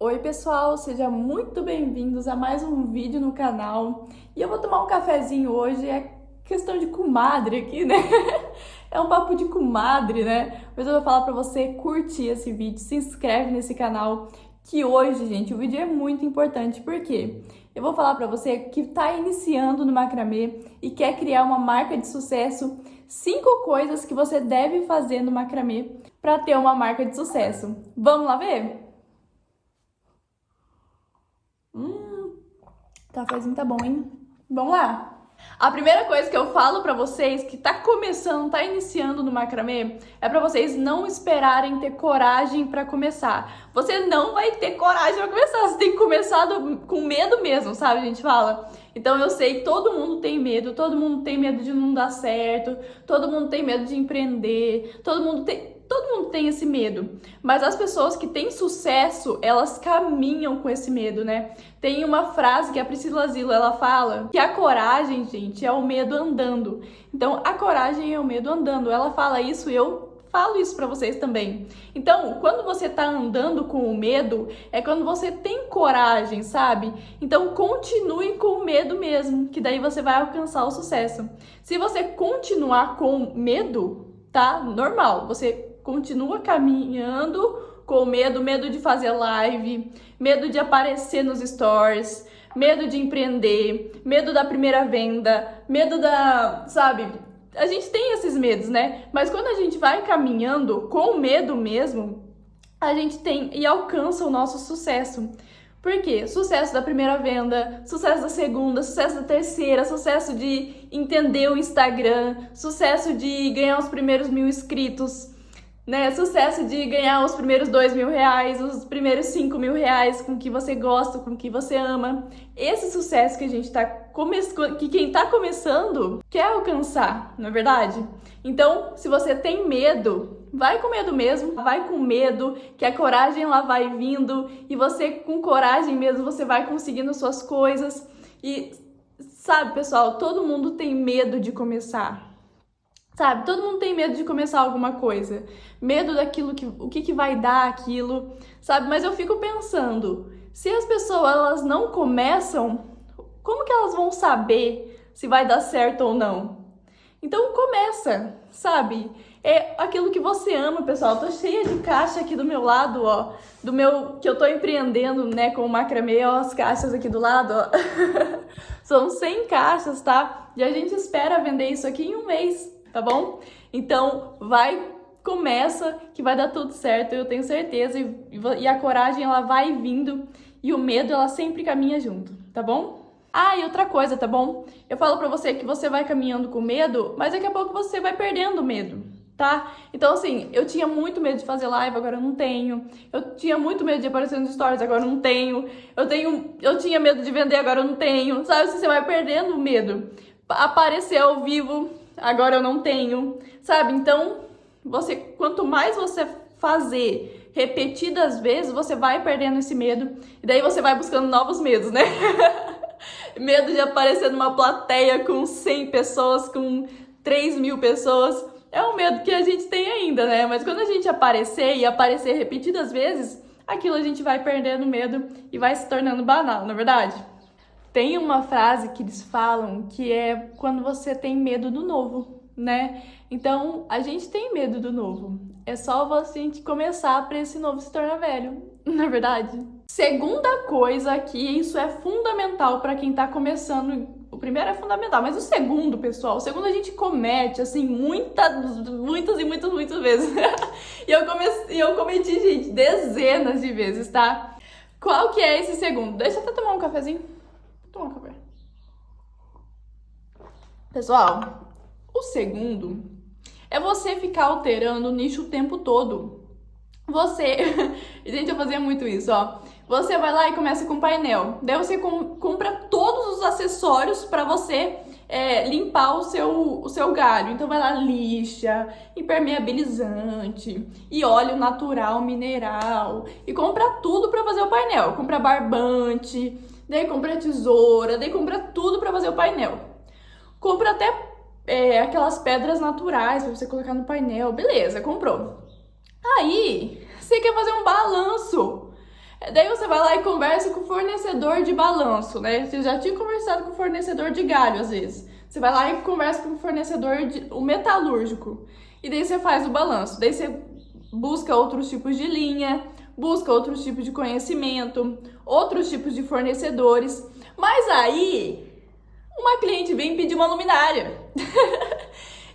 Oi pessoal, sejam muito bem-vindos a mais um vídeo no canal. E eu vou tomar um cafezinho hoje, é questão de comadre aqui, né? É um papo de comadre, né? Mas eu vou falar pra você curtir esse vídeo, se inscreve nesse canal, que hoje, gente, o vídeo é muito importante, porque eu vou falar pra você que tá iniciando no macramê e quer criar uma marca de sucesso, 5 coisas que você deve fazer no macramê pra ter uma marca de sucesso. Vamos lá ver? Cafezinho tá bom, hein? Vamos lá! A primeira coisa que eu falo pra vocês que tá começando, tá iniciando no macramê, é pra vocês não esperarem ter coragem pra começar. Você não vai ter coragem pra começar, você tem que começar com medo mesmo, sabe? A gente fala. Então eu sei que todo mundo tem medo de não dar certo, todo mundo tem medo de empreender, todo mundo tem esse medo, mas as pessoas que têm sucesso, elas caminham com esse medo, né? Tem uma frase que a Priscila Zilo, ela fala que a coragem, gente, é o medo andando. Então, a coragem é o medo andando. Ela fala isso e eu falo isso pra vocês também. Então, quando você tá andando com o medo, é quando você tem coragem, sabe? Então, continue com o medo mesmo, que daí você vai alcançar o sucesso. Se você continuar com medo, tá? Normal, você continua caminhando com medo de fazer live, medo de aparecer nos stories, medo de empreender, medo da primeira venda, medo sabe? A gente tem esses medos, né? Mas quando a gente vai caminhando com medo mesmo, a gente tem e alcança o nosso sucesso. Por quê? Sucesso da primeira venda, sucesso da segunda, sucesso da terceira, sucesso de entender o Instagram, sucesso de ganhar os primeiros 1.000 inscritos, né? Sucesso de ganhar os primeiros 2.000 reais, os primeiros 5.000 reais com o que você gosta, com o que você ama. Esse sucesso que a gente que quem tá começando quer alcançar, não é verdade? Então, se você tem medo, vai com medo mesmo, vai com medo, que a coragem ela vai vindo e você com coragem mesmo, você vai conseguindo suas coisas. E sabe, pessoal, todo mundo tem medo de começar. Sabe, todo mundo tem medo de começar alguma coisa, medo daquilo o que vai dar aquilo, sabe? Mas eu fico pensando, se as pessoas elas não começam, como que elas vão saber se vai dar certo ou não? Então começa, sabe? É aquilo que você ama, pessoal. Eu tô cheia de caixa aqui do meu lado, ó, que eu tô empreendendo, né, com o macramê, ó, as caixas aqui do lado, ó. São 100 caixas, tá? E a gente espera vender isso aqui em um mês. Tá bom? Então, começa que vai dar tudo certo, eu tenho certeza, e a coragem ela vai vindo e o medo ela sempre caminha junto, tá bom? Ah, e outra coisa, tá bom? Eu falo pra você que você vai caminhando com medo, mas daqui a pouco você vai perdendo o medo, tá? Então, assim, eu tinha muito medo de fazer live, agora eu não tenho. Eu tinha muito medo de aparecer nos stories, agora eu não tenho. Eu tinha medo de vender, agora eu não tenho. Sabe, você vai perdendo o medo. Aparecer ao vivo, agora eu não tenho, sabe? Então, quanto mais você fazer repetidas vezes, você vai perdendo esse medo. E daí você vai buscando novos medos, né? Medo de aparecer numa plateia com 100 pessoas, com 3.000 pessoas. É um medo que a gente tem ainda, né? Mas quando a gente aparecer e aparecer repetidas vezes, aquilo a gente vai perdendo medo e vai se tornando banal, não é verdade? Tem uma frase que eles falam que é quando você tem medo do novo, né? Então, a gente tem medo do novo. É só a gente começar para esse novo se tornar velho, não é verdade? Segunda coisa que isso é fundamental para quem tá começando. O primeiro é fundamental, mas o segundo, pessoal, o segundo a gente comete, assim, muitas vezes. E eu cometi, gente, dezenas de vezes, tá? Qual que é esse segundo? Deixa eu até tomar um cafezinho. Toma café. Pessoal, o segundo é você ficar alterando o nicho o tempo todo. Gente, eu fazia muito isso, ó. Você vai lá e começa com painel. Daí você compra todos os acessórios para você limpar o seu galho. Então vai lá, lixa, impermeabilizante e óleo natural, mineral. E compra tudo para fazer o painel. Compra barbante, daí compra tesoura, daí compra tudo para fazer o painel. Compra até aquelas pedras naturais para você colocar no painel. Beleza, comprou. Aí, você quer fazer um balanço. Daí você vai lá e conversa com o fornecedor de balanço, né? Você já tinha conversado com o fornecedor de galho, às vezes. Você vai lá e conversa com o fornecedor o metalúrgico. E daí você faz o balanço. Daí você busca outros tipos de linha, busca outros tipos de conhecimento, outros tipos de fornecedores. Mas aí, uma cliente vem pedir uma luminária.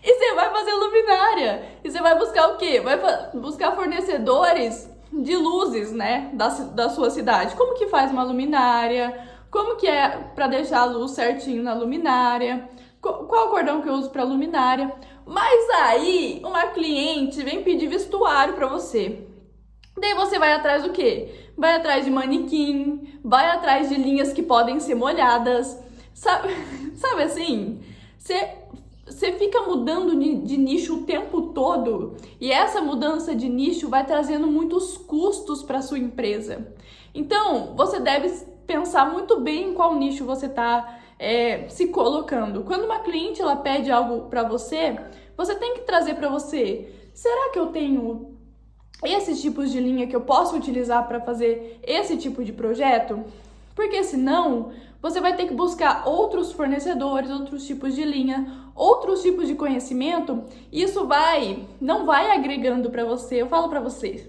E você vai fazer luminária. E você vai buscar o quê? Vai buscar fornecedores de luzes, né, da sua cidade. Como que faz uma luminária? Como que é para deixar a luz certinho na luminária? Qual o cordão que eu uso para luminária? Mas aí, uma cliente vem pedir vestuário para você. Daí você vai atrás do quê? Vai atrás de manequim, vai atrás de linhas que podem ser molhadas. Sabe assim? Você fica mudando de nicho o tempo todo e essa mudança de nicho vai trazendo muitos custos para sua empresa. Então, você deve pensar muito bem em qual nicho você está se colocando. Quando uma cliente ela pede algo para você, você tem que trazer para você: será que eu tenho esses tipos de linha que eu posso utilizar para fazer esse tipo de projeto? Porque senão você vai ter que buscar outros fornecedores, outros tipos de linha, outros tipos de conhecimento, e isso não vai agregando para você. Eu falo para vocês,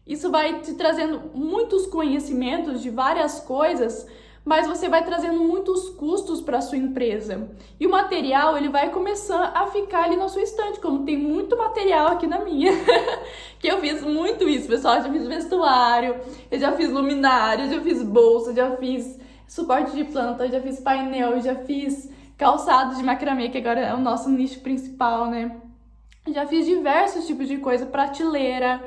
isso vai te trazendo muitos conhecimentos de várias coisas, mas você vai trazendo muitos custos para sua empresa. E o material, ele vai começando a ficar ali na sua estante, como tem muito material aqui na minha. Que eu fiz muito isso, pessoal. Eu já fiz vestuário, eu já fiz luminária, eu já fiz bolsa, já fiz suporte de planta, eu já fiz painel, eu já fiz calçado de macramê, que agora é o nosso nicho principal, né? Eu já fiz diversos tipos de coisa, prateleira,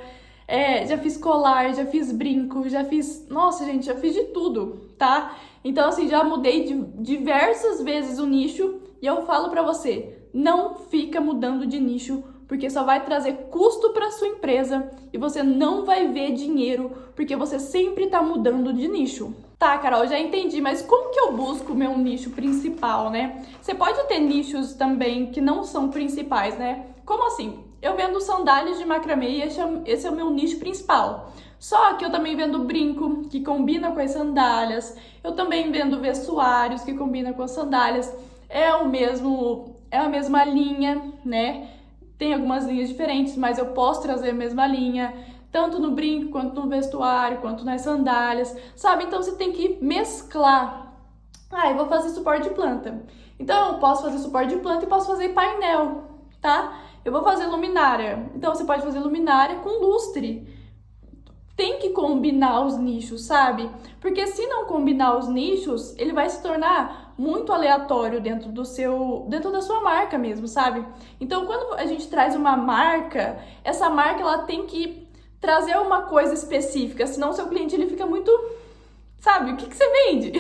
já fiz colar, já fiz brinco, já fiz... Nossa, gente, já fiz de tudo, tá? Então, assim, já mudei diversas vezes o nicho e eu falo pra você, não fica mudando de nicho, porque só vai trazer custo para sua empresa e você não vai ver dinheiro, porque você sempre tá mudando de nicho. Tá, Carol, já entendi, mas como que eu busco o meu nicho principal, né? Você pode ter nichos também que não são principais, né? Como assim? Eu vendo sandálias de macramê e esse é o meu nicho principal. Só que eu também vendo brinco, que combina com as sandálias. Eu também vendo vestuários, que combina com as sandálias. É a mesma linha, né? Tem algumas linhas diferentes, mas eu posso trazer a mesma linha, tanto no brinco, quanto no vestuário, quanto nas sandálias, sabe? Então você tem que mesclar. Eu vou fazer suporte de planta. Então eu posso fazer suporte de planta e posso fazer painel, tá? Eu vou fazer luminária. Então você pode fazer luminária com lustre. Tem que combinar os nichos, sabe? Porque se não combinar os nichos, ele vai se tornar muito aleatório dentro da sua marca mesmo, sabe? Então, quando a gente traz uma marca, essa marca ela tem que trazer uma coisa específica, senão o seu cliente ele fica muito, sabe? O que você vende?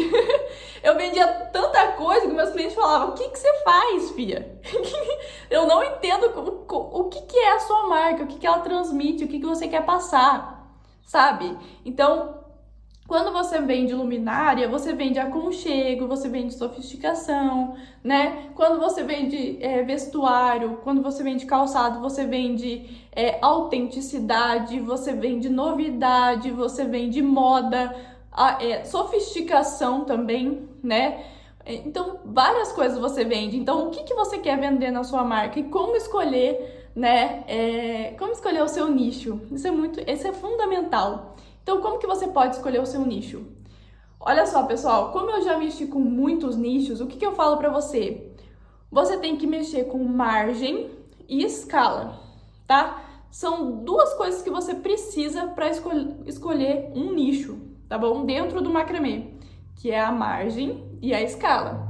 Eu vendia tanta coisa que meus clientes falavam: o que você faz, filha? Eu não entendo o que é a sua marca, o que ela transmite, o que você quer passar, sabe? Então, quando você vende luminária, você vende aconchego, você vende sofisticação, né? Quando você vende vestuário, quando você vende calçado, você vende autenticidade, você vende novidade, você vende moda, sofisticação também, né? Então, várias coisas você vende. Então, o que você quer vender na sua marca e como escolher, né? Como escolher o seu nicho? Isso é fundamental. Então, como que você pode escolher o seu nicho? Olha só, pessoal, como eu já mexi com muitos nichos, o que eu falo pra você? Você tem que mexer com margem e escala, tá? São duas coisas que você precisa para escolher um nicho, tá bom? Dentro do macramê, que é a margem e a escala.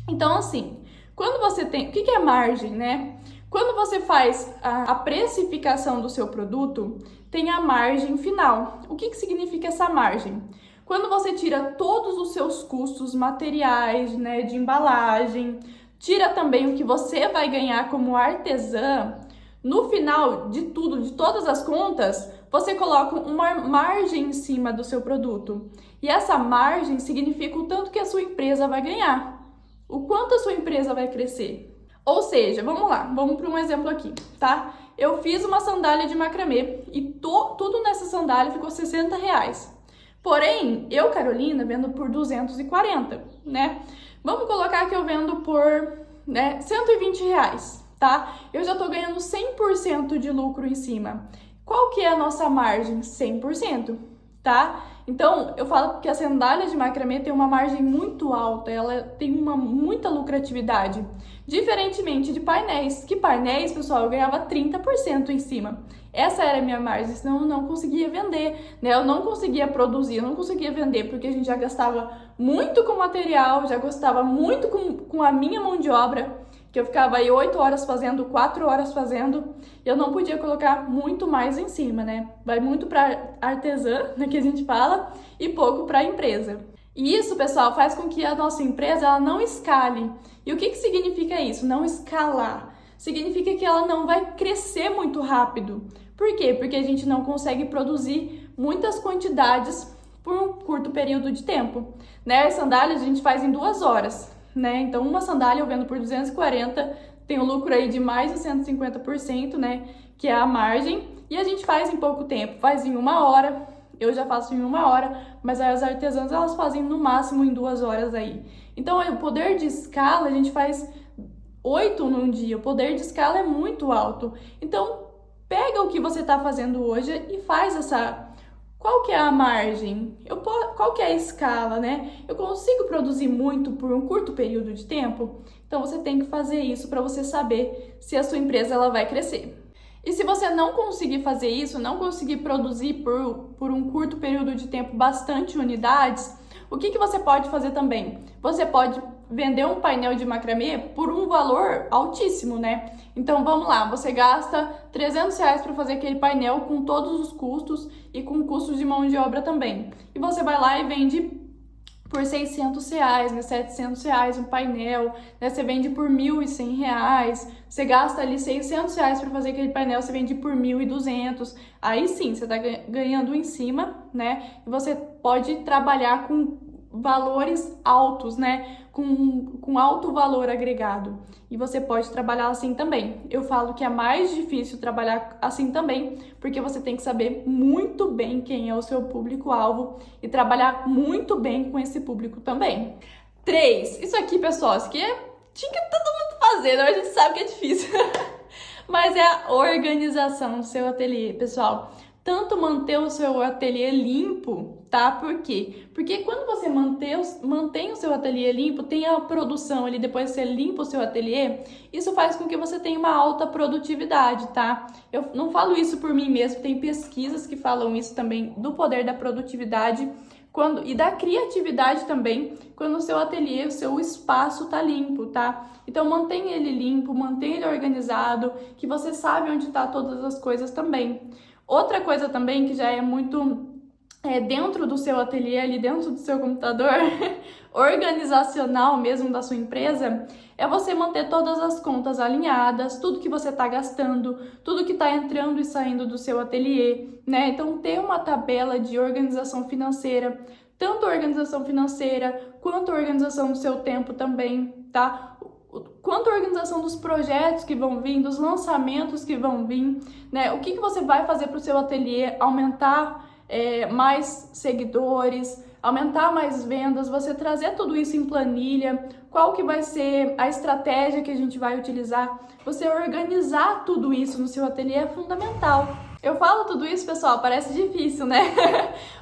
Então, assim, quando você tem... O que é margem, né? Quando você faz a precificação do seu produto, tem a margem final. O que significa essa margem? Quando você tira todos os seus custos materiais, né, de embalagem, tira também o que você vai ganhar como artesã, no final de tudo, de todas as contas, você coloca uma margem em cima do seu produto. E essa margem significa o tanto que a sua empresa vai ganhar, o quanto a sua empresa vai crescer. Ou seja, vamos lá, vamos para um exemplo aqui, tá? Eu fiz uma sandália de macramê e tudo nessa sandália ficou R$60. Porém, eu, Carolina, vendo por 240, né? Vamos colocar que eu vendo por, né, R$ 120, tá? Eu já tô ganhando 100% de lucro em cima. Qual que é a nossa margem? 100%, tá? Então, eu falo que a sandália de macramê tem uma margem muito alta, ela tem muita lucratividade. Diferentemente de painéis, que painéis, pessoal, eu ganhava 30% em cima. Essa era a minha margem, senão eu não conseguia vender, né? Eu não conseguia produzir, eu não conseguia vender, porque a gente já gastava muito com material, já gastava muito com a minha mão de obra, que eu ficava aí 8 horas fazendo, 4 horas fazendo, e eu não podia colocar muito mais em cima, né? Vai muito para artesã, né, que a gente fala, e pouco para a empresa. E isso, pessoal, faz com que a nossa empresa ela não escale. E o que significa isso? Não escalar. Significa que ela não vai crescer muito rápido. Por quê? Porque a gente não consegue produzir muitas quantidades por um curto período de tempo. Né? As sandálias a gente faz em 2 horas. Né? Então, uma sandália eu vendo por 240, tem um lucro aí de mais de 150%, né? Que é a margem. E a gente faz em pouco tempo, faz em 1 hora. Eu já faço em 1 hora, mas aí as artesãs elas fazem no máximo em 2 horas aí. Então, o poder de escala, a gente faz 8 num dia. O poder de escala é muito alto. Então, pega o que você está fazendo hoje e faz essa... Qual que é a margem? Qual que é a escala, né? Eu consigo produzir muito por um curto período de tempo? Então, você tem que fazer isso para você saber se a sua empresa ela vai crescer. E se você não conseguir fazer isso, não conseguir produzir por um curto período de tempo bastante unidades, o que você pode fazer também? Você pode vender um painel de macramê por um valor altíssimo, né? Então vamos lá, você gasta R$ 300 para fazer aquele painel com todos os custos e com custos de mão de obra também. E você vai lá e vende por R$ 600, né, R$ 700 um painel, né, você vende por R$ 1.100, você gasta ali R$ 600 para fazer aquele painel, você vende por 1.200, aí sim, você está ganhando em cima, né, e você pode trabalhar com valores altos, né, com alto valor agregado, e você pode trabalhar assim também. Eu falo que é mais difícil trabalhar assim também, porque você tem que saber muito bem quem é o seu público-alvo e trabalhar muito bem com esse público também. 3. Isso aqui, pessoal, isso aqui tinha que todo mundo fazer, né? A gente sabe que é difícil. Mas é a organização do seu ateliê, pessoal. Tanto manter o seu ateliê limpo, tá? Por quê? Porque quando você mantém o seu ateliê limpo, tem a produção ali, depois você limpa o seu ateliê, isso faz com que você tenha uma alta produtividade, tá? Eu não falo isso por mim mesmo, tem pesquisas que falam isso também, do poder da produtividade e da criatividade também, quando o seu ateliê, o seu espaço tá limpo, tá? Então mantenha ele limpo, mantenha ele organizado, que você sabe onde tá todas as coisas também. Outra coisa também que já é muito dentro do seu ateliê, ali dentro do seu computador, organizacional mesmo da sua empresa, é você manter todas as contas alinhadas, tudo que você está gastando, tudo que está entrando e saindo do seu ateliê, né? Então, ter uma tabela de organização financeira, tanto a organização financeira quanto a organização do seu tempo também, tá? Quanto a organização dos projetos que vão vir, dos lançamentos que vão vir, né? O que você vai fazer para o seu ateliê aumentar mais seguidores, aumentar mais vendas, você trazer tudo isso em planilha, qual que vai ser a estratégia que a gente vai utilizar, você organizar tudo isso no seu ateliê é fundamental. Eu falo tudo isso, pessoal, parece difícil, né?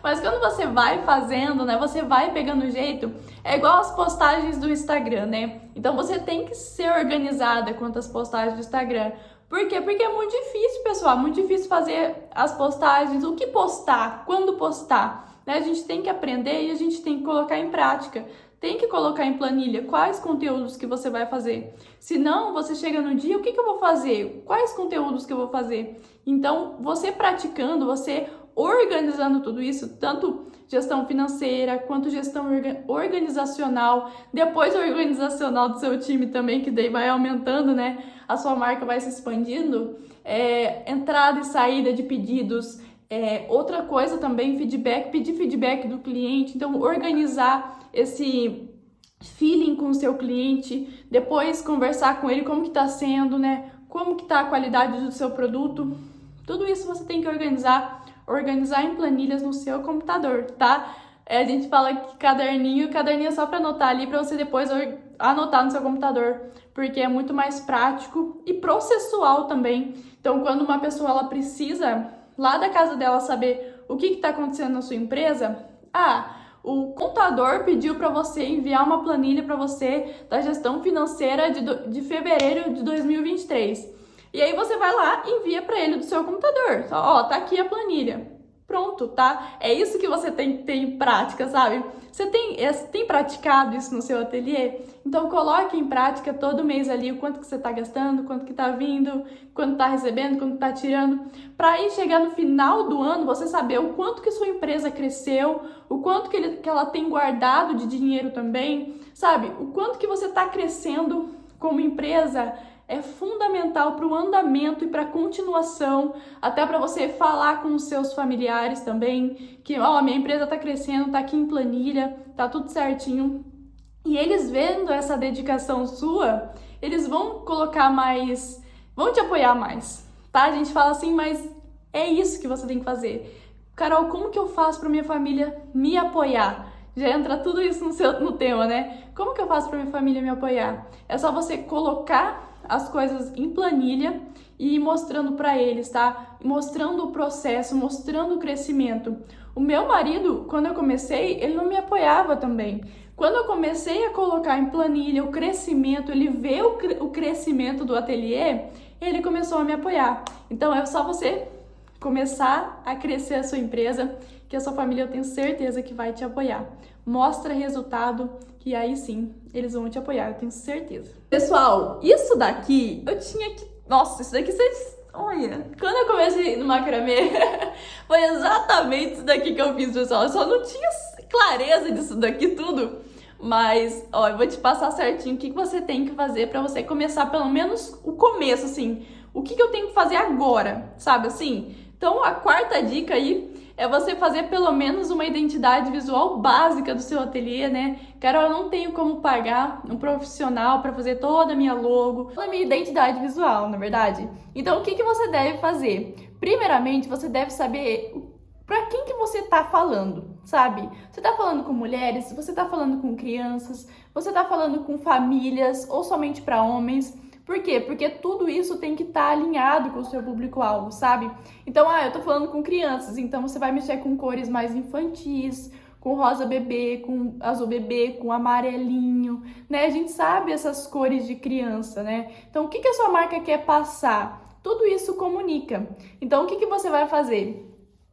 Mas quando você vai fazendo, né, você vai pegando o jeito, é igual as postagens do Instagram, né? Então você tem que ser organizada quanto às postagens do Instagram. Por quê? Porque é muito difícil, pessoal, muito difícil fazer as postagens, o que postar, quando postar, né? A gente tem que aprender e a gente tem que colocar em prática. Tem que colocar em planilha quais conteúdos que você vai fazer. Se não, você chega no dia, o que eu vou fazer? Quais conteúdos que eu vou fazer? Então, você praticando, você organizando tudo isso, tanto gestão financeira quanto gestão organizacional, depois organizacional do seu time também, que daí vai aumentando, né? A sua marca vai se expandindo, entrada e saída de pedidos, outra coisa também, feedback, pedir feedback do cliente, então organizar esse feeling com o seu cliente, depois conversar com ele como que tá sendo, né? Como que tá a qualidade do seu produto, tudo isso você tem que organizar organizar em planilhas no seu computador, tá? A gente fala que caderninho é só para anotar ali, para você depois anotar no seu computador, porque é muito mais prático e processual também. Então, quando uma pessoa ela precisa lá da casa dela saber o que está acontecendo na sua empresa, o contador pediu para você enviar uma planilha para você da gestão financeira de fevereiro de 2023. E aí você vai lá e envia para ele do seu computador. Ó, tá aqui a planilha. Pronto, tá? É isso que você tem que ter em prática, sabe? Você tem praticado isso no seu ateliê? Então coloque em prática todo mês ali o quanto que você tá gastando, quanto que tá vindo, quanto tá recebendo, quanto tá tirando, para aí chegar no final do ano você saber o quanto que sua empresa cresceu, o quanto que ela tem guardado de dinheiro também, sabe? O quanto que você tá crescendo como empresa. É fundamental para o andamento e para a continuação, até para você falar com os seus familiares também, que minha empresa está crescendo, está aqui em planilha, tá tudo certinho. E eles vendo essa dedicação sua, eles vão vão te apoiar mais, tá? A gente fala assim, mas é isso que você tem que fazer. Carol, como que eu faço para minha família me apoiar? Já entra tudo isso no tema, né? Como que eu faço para minha família me apoiar? É só você colocar as coisas em planilha e ir mostrando para eles, tá? Mostrando o processo, mostrando o crescimento. O meu marido, quando eu comecei, ele não me apoiava também. Quando eu comecei a colocar em planilha o crescimento, ele vê o crescimento do ateliê, ele começou a me apoiar. Então é só você começar a crescer a sua empresa, que a sua família eu tenho certeza que vai te apoiar. Mostra resultado, que aí sim, eles vão te apoiar, eu tenho certeza. Pessoal, isso daqui, eu tinha que... Nossa, isso daqui vocês... Olha, quando eu comecei no macramê, foi exatamente isso daqui que eu fiz, pessoal. Eu só não tinha clareza disso daqui tudo. Mas, ó, eu vou te passar certinho o que você tem que fazer pra você começar pelo menos o começo, assim. O que eu tenho que fazer agora, sabe assim? Então, a quarta dica aí é você fazer pelo menos uma identidade visual básica do seu ateliê, né? Carol, eu não tenho como pagar um profissional para fazer toda a minha logo, toda a minha identidade visual, na verdade. Então, o que você deve fazer? Primeiramente, você deve saber para quem que você tá falando, sabe? Você tá falando com mulheres, você tá falando com crianças, você tá falando com famílias ou somente para homens. Por quê? Porque tudo isso tem que estar alinhado com o seu público-alvo, sabe? Então, eu tô falando com crianças, então você vai mexer com cores mais infantis, com rosa bebê, com azul bebê, com amarelinho, né? A gente sabe essas cores de criança, né? Então, o que a sua marca quer passar? Tudo isso comunica. Então, o que você vai fazer?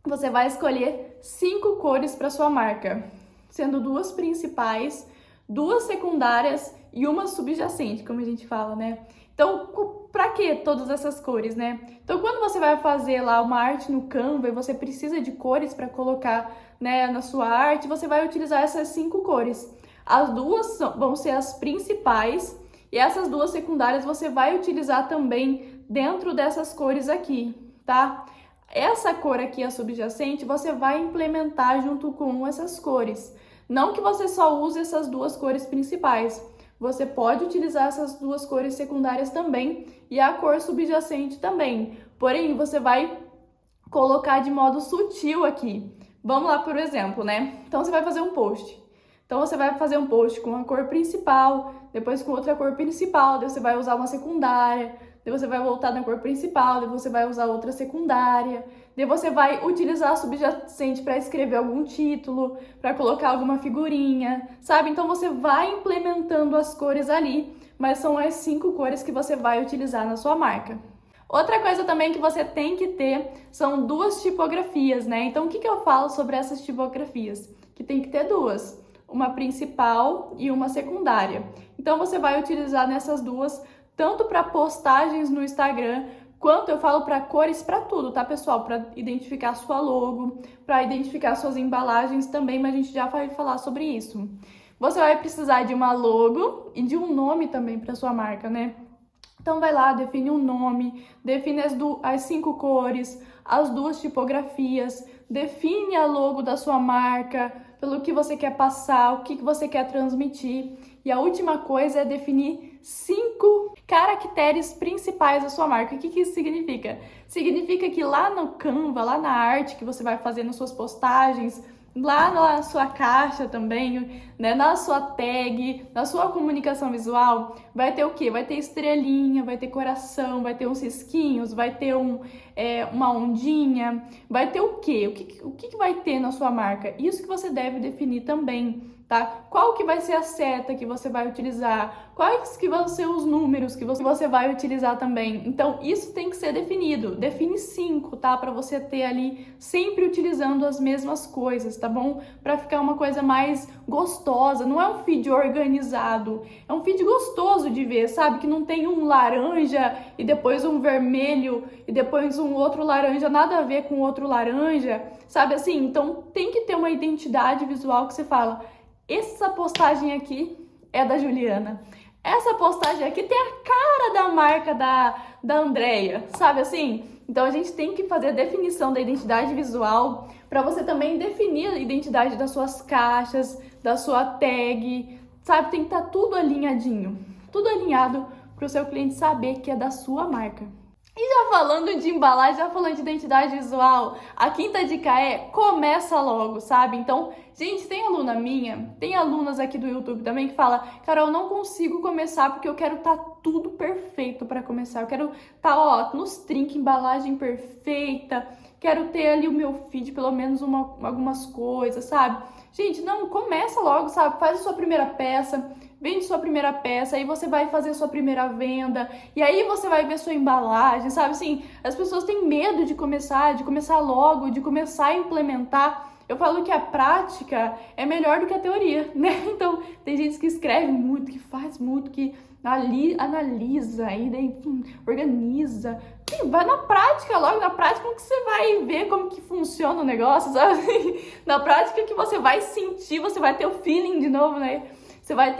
Você vai escolher 5 cores para sua marca, sendo 2 principais, 2 secundárias e uma subjacente, como a gente fala, né? Então, para que todas essas cores, né? Então, quando você vai fazer lá uma arte no Canva e você precisa de cores para colocar, né, na sua arte, você vai utilizar essas 5 cores. As 2 vão ser as principais e essas 2 secundárias você vai utilizar também dentro dessas cores aqui, tá? Essa cor aqui, a subjacente, você vai implementar junto com essas cores. Não que você só use essas 2 cores principais. Você pode utilizar essas 2 cores secundárias também e a cor subjacente também. Porém, você vai colocar de modo sutil aqui. Vamos lá, por exemplo, né? Então, você vai fazer um post. Então, você vai fazer um post com a cor principal, depois com outra cor principal, daí você vai usar uma secundária, daí você vai voltar na cor principal, daí você vai usar outra secundária, daí você vai utilizar a subjacente para escrever algum título, para colocar alguma figurinha, sabe? Então você vai implementando as cores ali, mas são as 5 cores que você vai utilizar na sua marca. Outra coisa também que você tem que ter são 2 tipografias, né? Então o que eu falo sobre essas tipografias? Que tem que ter 2, uma principal e uma secundária. Então você vai utilizar nessas 2 tanto para postagens no Instagram, quanto eu falo para cores, para tudo, tá, pessoal? Para identificar sua logo, para identificar suas embalagens também, mas a gente já vai falar sobre isso. Você vai precisar de uma logo e de um nome também para sua marca, né? Então vai lá, define um nome, define as 5 cores, as 2 tipografias, define a logo da sua marca, pelo que você quer passar, o que você quer transmitir. E a última coisa é definir 5 Caracteres principais da sua marca. O que isso significa? Significa que lá no Canva, lá na arte que você vai fazer nas suas postagens, lá na sua caixa também, né, na sua tag, na sua comunicação visual, vai ter o quê? Vai ter estrelinha, vai ter coração, vai ter uns risquinhos, vai ter uma ondinha, vai ter o quê? O que vai ter na sua marca? Isso que você deve definir também, tá? Qual que vai ser a seta que você vai utilizar? Quais que vão ser os números que você vai utilizar também? Então, isso tem que ser definido. Define 5, tá? Para você ter ali sempre utilizando as mesmas coisas, tá bom? Para ficar uma coisa mais gostosa. Não é um feed organizado, é um feed gostoso de ver, sabe? Que não tem um laranja e depois um vermelho e depois um outro laranja, nada a ver com outro laranja, sabe assim? Então, tem que ter uma identidade visual que você fala: essa postagem aqui é da Juliana. Essa postagem aqui tem a cara da marca da Andrea, sabe assim? Então a gente tem que fazer a definição da identidade visual para você também definir a identidade das suas caixas, da sua tag, sabe? Tem que estar tudo alinhadinho, tudo alinhado para o seu cliente saber que é da sua marca. E já falando de embalagem, já falando de identidade visual, a quinta dica é: começa logo, sabe? Então, gente, tem aluna minha, tem alunas aqui do YouTube também que fala: Carol, não consigo começar porque eu quero estar tudo perfeito para começar. Eu quero estar, ó, nos trinques, embalagem perfeita, quero ter ali o meu feed, pelo menos algumas coisas, sabe? Gente, não, começa logo, sabe? Faz a sua primeira peça, vende sua primeira peça, aí você vai fazer sua primeira venda, e aí você vai ver sua embalagem, sabe? Assim, as pessoas têm medo de começar logo, de começar a implementar. Eu falo que a prática é melhor do que a teoria, né? Então, tem gente que escreve muito, que faz muito, que analisa, e daí organiza. Sim, vai na prática logo, na prática que você vai ver como que funciona o negócio, sabe? Na prática que você vai sentir, você vai ter o feeling de novo, né? Você vai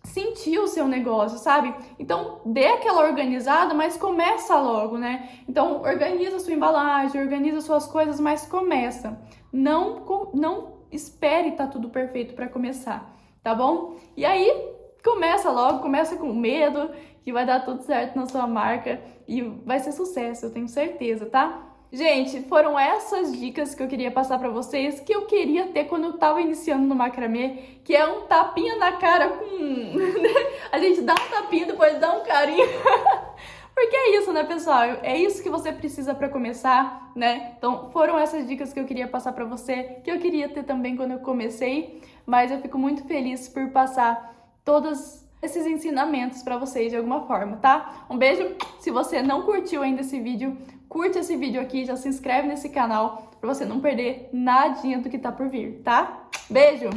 sentir o seu negócio, sabe? Então, dê aquela organizada, mas começa logo, né? Então, organiza a sua embalagem, organiza suas coisas, mas começa. Não espere estar tudo perfeito para começar, tá bom? E aí, começa logo, começa com medo, que vai dar tudo certo na sua marca e vai ser sucesso, eu tenho certeza, tá? Gente, foram essas dicas que eu queria passar pra vocês, que eu queria ter quando eu tava iniciando no macramê, que é um tapinha na cara com... A gente dá um tapinha, depois dá um carinho. Porque é isso, né, pessoal? É isso que você precisa pra começar, né? Então, foram essas dicas que eu queria passar pra você, que eu queria ter também quando eu comecei, mas eu fico muito feliz por passar todos esses ensinamentos pra vocês de alguma forma, tá? Um beijo! Se você não curtiu ainda esse vídeo, curte esse vídeo aqui, já se inscreve nesse canal pra você não perder nadinha do que tá por vir, tá? Beijo!